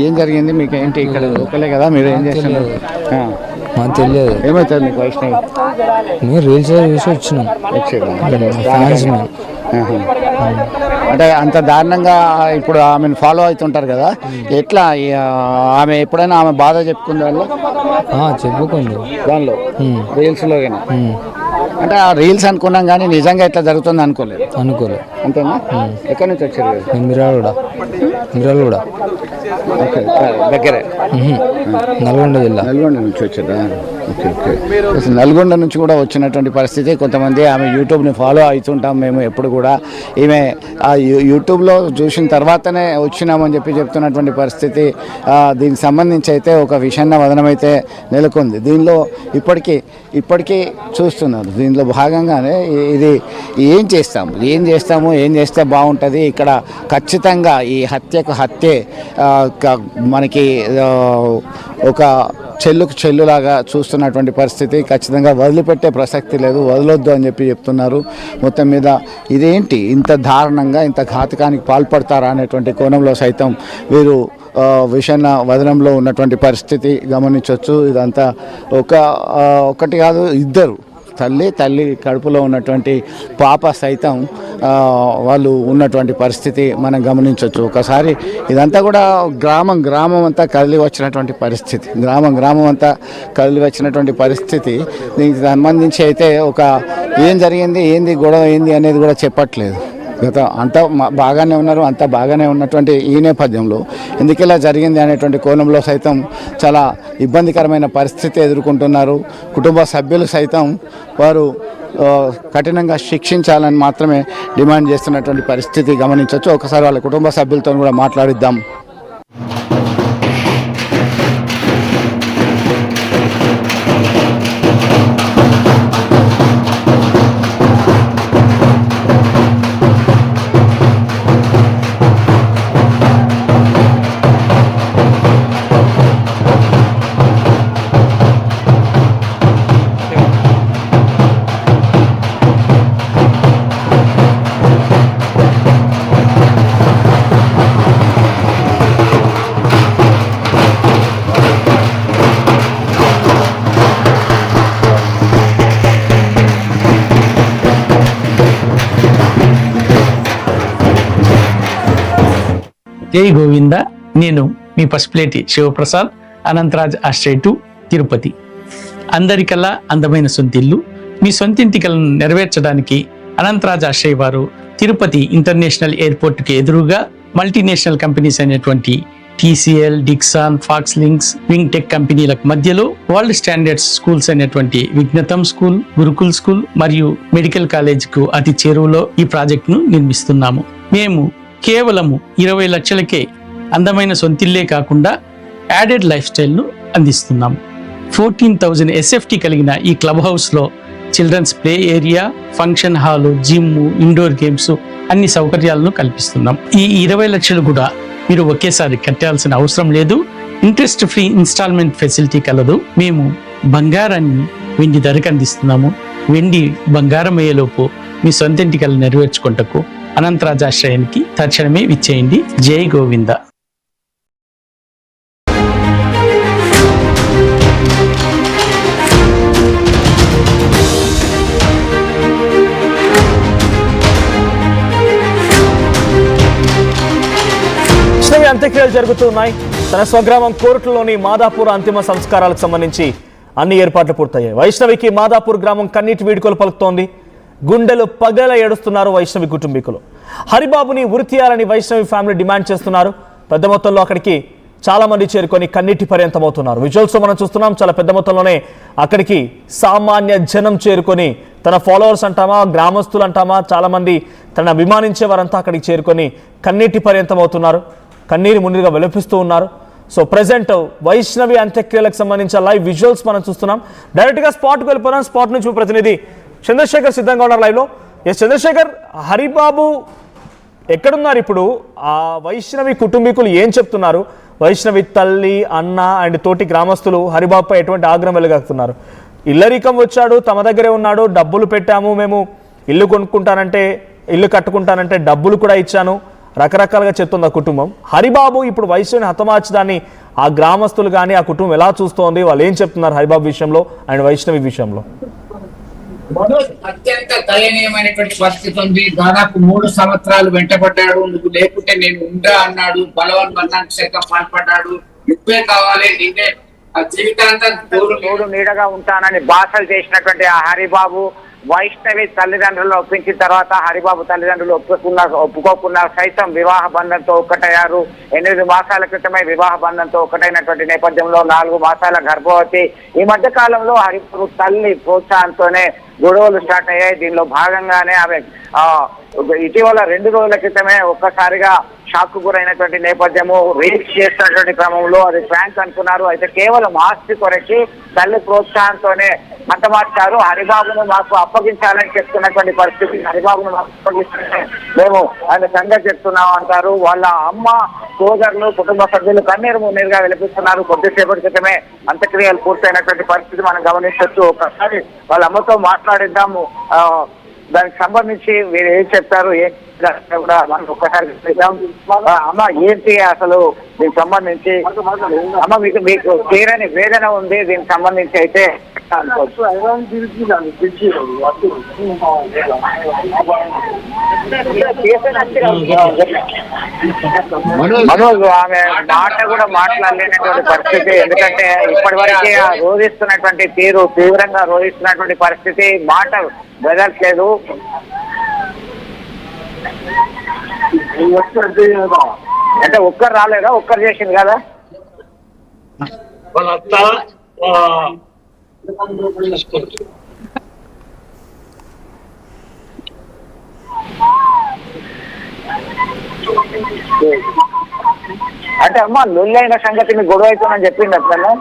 ఏం జరిగింది మీకు? ఏంటి ఇక్కడ లోకలే కదా, మీరు ఏం చేస్తున్నారు? మాకు తెలియదు. ఏమవుతుంది మీకు వైష్ణవి? మేము రీల్స్ చూసి వచ్చినాం. ఫ్యాన్స్ మేము. అంటే అంత దారుణంగా ఇప్పుడు ఆమెను ఫాలో అవుతుంటారు కదా, ఎట్లా ఆమె ఎప్పుడైనా ఆమె బాధ చెప్పుకుంది వాళ్ళు? చెప్పుకుంది దానిలో రీల్స్లో. అంటే ఆ రీల్స్ అనుకున్నాం కానీ నిజంగా ఇట్లా జరుగుతుంది అనుకోలేదు. అంతేనా? ఎక్కడి నుంచి వచ్చారు? మిర్యాలగూడ దగ్గరే, నల్గొండ జిల్లా. నల్గొండ నుంచి వచ్చారా? Okay okay. నల్గొండ నుంచి కూడా వచ్చినటువంటి పరిస్థితి. కొంతమంది ఆమె యూట్యూబ్ని ఫాలో అవుతుంటాం మేము ఎప్పుడు కూడా. ఈమె ఆ యూట్యూబ్లో చూసిన తర్వాతనే వచ్చినామని చెప్తున్నటువంటి పరిస్థితి. దీనికి సంబంధించి అయితే ఒక విషన్న వదనం అయితే నెలకొంది. దీనిలో ఇప్పటికీ చూస్తున్నారు. దీనిలో భాగంగానే ఇది ఏం చేస్తాము, ఏం చేస్తే బాగుంటుంది, ఇక్కడ ఖచ్చితంగా ఈ హత్యకు హత్యే మనకి ఒక చెల్లులాగా చూస్తున్నటువంటి పరిస్థితి. ఖచ్చితంగా వదిలిపెట్టే ప్రసక్తి లేదు, వదలొద్దు అని చెప్తున్నారు. మొత్తం మీద ఇదేంటి ఇంత దారుణంగా, ఇంత ఘాతకానికి పాల్పడతారా అనేటువంటి కోణంలో సైతం వీరు విషన్న వదనంలో ఉన్నటువంటి పరిస్థితి గమనించవచ్చు. ఇదంతా ఒకటి కాదు, ఇద్దరు తల్లి కడుపులో ఉన్నటువంటి పాప సైతం వాళ్ళు ఉన్నటువంటి పరిస్థితి మనం గమనించవచ్చు. ఒకసారి ఇదంతా కూడా గ్రామం అంతా కదిలి వచ్చినటువంటి పరిస్థితి. గ్రామం అంతా కదిలి వచ్చినటువంటి పరిస్థితి. దీనికి సంబంధించి అయితే ఏం జరిగింది, ఏంది గొడవ ఏంది అనేది కూడా చెప్పట్లేదు. అంతా బాగానే ఉన్నారు, అంతా బాగానే ఉన్నటువంటి ఈ నేపథ్యంలో ఎందుకు ఇలా జరిగింది అనేటువంటి కోణంలో సైతం చాలా ఇబ్బందికరమైన పరిస్థితి ఎదుర్కొంటున్నారు. కుటుంబ సభ్యులు సైతం వారు కఠినంగా శిక్షించాలని మాత్రమే డిమాండ్ చేస్తున్నటువంటి పరిస్థితి గమనించవచ్చు. ఒకసారి వాళ్ళ కుటుంబ సభ్యులతో కూడా మాట్లాడిద్దాం. జై గోవింద. నేను మీ పసుపులేటి శివప్రసాద్, అనంతరాజ్ ఆశ్రయ 2, తిరుపతి. అందరికల్లా అందమైన సొంతిల్లు. మీ సొంతింటి కలను నెరవేర్చడానికి అనంతరాజ్ ఆశ్రయ వారు తిరుపతి ఇంటర్నేషనల్ ఎయిర్పోర్ట్కి ఎదురుగా మల్టీనేషనల్ కంపెనీస్ అయినటువంటి TCL, Dixon, Foxlinks, Wingtech కంపెనీలకు మధ్యలో వరల్డ్ స్టాండర్డ్స్ స్కూల్స్ అయినటువంటి విజ్ఞతం స్కూల్, గురుకుల్ స్కూల్ మరియు మెడికల్ కాలేజ్కు అతి చేరువలో ఈ ప్రాజెక్టును నిర్మిస్తున్నాము. మేము కేవలము 20 లక్షలకే అందమైన సొంతిల్లే కాకుండా యాడెడ్ లైఫ్ స్టైల్ను అందిస్తున్నాము. 14,000 SFT కలిగిన ఈ క్లబ్ హౌస్లో children's play area, function hall, gym, indoor games అన్ని సౌకర్యాలను కల్పిస్తున్నాం. ఈ 20 లక్షలు కూడా మీరు ఒకేసారి కట్టాల్సిన అవసరం లేదు. ఇంట్రెస్ట్ ఫ్రీ ఇన్స్టాల్మెంట్ ఫెసిలిటీ కలదు. మేము బంగారాన్ని వెండి ధరకు అందిస్తున్నాము. వెండి బంగారం అయ్యేలోపు మీ సొంతింటి కల నెరవేర్చుకుంటకు అనంతరాజ్ ఆశ్రయానికి తక్షణమే విచ్చేయండి. జై గోవింద. అంత్యక్రియలు జరుగుతున్నాయి. తన స్వగ్రామం కోరుట్లలోని మాదాపూర్ అంతిమ సంస్కారాలకు సంబంధించి అన్ని ఏర్పాట్లు పూర్తయ్యాయి. వైష్ణవికి మాదాపూర్ గ్రామం కన్నీటి వీడ్కోలు పలుకుతోంది. గుండెలు పగల ఏడుస్తున్నారు వైష్ణవి కుటుంబీకులు. హరిబాబుని ఉరి తీయాలని వైష్ణవి ఫ్యామిలీ డిమాండ్ చేస్తున్నారు. పెద్ద మొత్తంలో అక్కడికి చాలా మంది చేరుకొని కన్నీటి పర్యంతమవుతున్నారు. విజువల్స్ మనం చూస్తున్నాం. చాలా పెద్ద మొత్తంలోనే అక్కడికి సామాన్య జనం చేరుకొని, తన ఫాలోవర్స్ అంటామా, గ్రామస్తులు అంటామా, చాలా మంది తనను అభిమానించే వారంతా అక్కడికి చేరుకొని కన్నీటి పర్యంతమవుతున్నారు. కన్నీరు మున్నీరుగా వెలిపిస్తూ ఉన్నారు. సో ప్రెసెంట్ వైష్ణవి అంత్యక్రియలకు సంబంధించిన లైవ్ విజువల్స్ మనం చూస్తున్నాం. డైరెక్ట్గా స్పాట్కి వెళ్ళిపోయినాం. స్పాట్ నుంచి ప్రతినిధి చంద్రశేఖర్ సిద్ధంగా ఉన్నారు లైవ్లో. ఎస్ చంద్రశేఖర్, హరిబాబు ఎక్కడున్నారు ఇప్పుడు? ఆ వైష్ణవి కుటుంబీకులు ఏం చెప్తున్నారు? వైష్ణవి తల్లి, అన్న అండ్ తోటి గ్రామస్తులు హరిబాబుపై ఎటువంటి ఆగ్రహం వెలుగక్కుతున్నారు? ఇల్లరికం వచ్చాడు, తమ దగ్గరే ఉన్నాడు, డబ్బులు పెట్టాము, మేము ఇల్లు కట్టుకుంటానంటే డబ్బులు కూడా ఇచ్చాను, రకరకాలుగా చెప్తుంది ఆ కుటుంబం. హరిబాబు ఇప్పుడు వైష్ణవిని హతమార్చడాన్ని ఆ గ్రామస్తులు కానీ ఆ కుటుంబం ఎలా చూస్తోంది, వాళ్ళు ఏం చెప్తున్నారు హరిబాబు విషయంలో అండ్ వైష్ణవి విషయంలో? అత్యంత దయనీయమైనటువంటి పరిస్థితి ఉంది. దాదాపు 3 సంవత్సరాలు వెంటబడ్డాడు. నువ్వు లేకుంటే నేను ఉండా అన్నాడు. బలవన్మరణానికి సైతం పాల్పడ్డాడు. నువ్వే కావాలి, నిన్నే జీవితాంతం తోడు నీడగా ఉంటానని భాషలు చేసినటువంటి ఆ హరిబాబు వైష్ణవి తల్లిదండ్రులు ఒప్పించిన తర్వాత హరిబాబు తల్లిదండ్రులు ఒప్పుకోకున్నారు సైతం వివాహ బంధంతో ఒక్కటయ్యారు. 8 మాసాల క్రితమే వివాహ బంధంతో ఒక్కటైనటువంటి నేపథ్యంలో 4 మాసాల గర్భవతి. ఈ మధ్య కాలంలో హరిబాబు తల్లి ప్రోత్సాహంతోనే గొడవలు స్టార్ట్ అయ్యాయి. దీనిలో భాగంగానే ఆమె ఇటీవల 2 రోజుల క్రితమే ఒక్కసారిగా షాక్ గురైనటువంటి నేపథ్యము. రీచ్ చేస్తున్నటువంటి క్రమంలో అది ప్రాంక్ అనుకున్నారు. అయితే కేవలం ఆస్తి కొరకి తల్లి ప్రోత్సాహంతోనే హతమార్చారు. హరిబాబును మాకు అప్పగించాలని చెప్తున్నటువంటి పరిస్థితి. హరిబాబును మాకు అప్పగిస్తుంటే మేము ఆయన సంగతి చెప్తున్నాం అంటారు. వాళ్ళ అమ్మ, సోదరులు, కుటుంబ సభ్యులు కన్నీరు మున్నీరుగా వినిపిస్తున్నారు. కొద్దిసేపటి క్రితమే అంత్యక్రియలు పూర్తయినటువంటి పరిస్థితి మనం గమనించవచ్చు. ఒకసారి వాళ్ళ అమ్మతో మాట్లాడిద్దాము. దానికి సంబంధించి మీరు ఏం చెప్తారు, ఏం కూడా మనం ఒక్కసారి అమ్మ ఏంటి అసలు దీనికి సంబంధించి? అమ్మ మీకు తీరని వేదన ఉంది దీనికి సంబంధించి. అయితే మనోజ్ ఆమె మాట కూడా మాట్లాడలేనటువంటి పరిస్థితి. ఎందుకంటే ఇప్పటివరకే రోధిస్తున్నటువంటి తీరు, తీవ్రంగా రోధిస్తున్నటువంటి పరిస్థితి, మాట బెదట్లేదు. అంటే ఒక్కరు రాలేదా? ఒక్కరు చేసింది కదా అంటే అమ్మ లొల్లి అయిన సంగతి మీకు గొడవ అవుతుందని చెప్పింది అట్లా.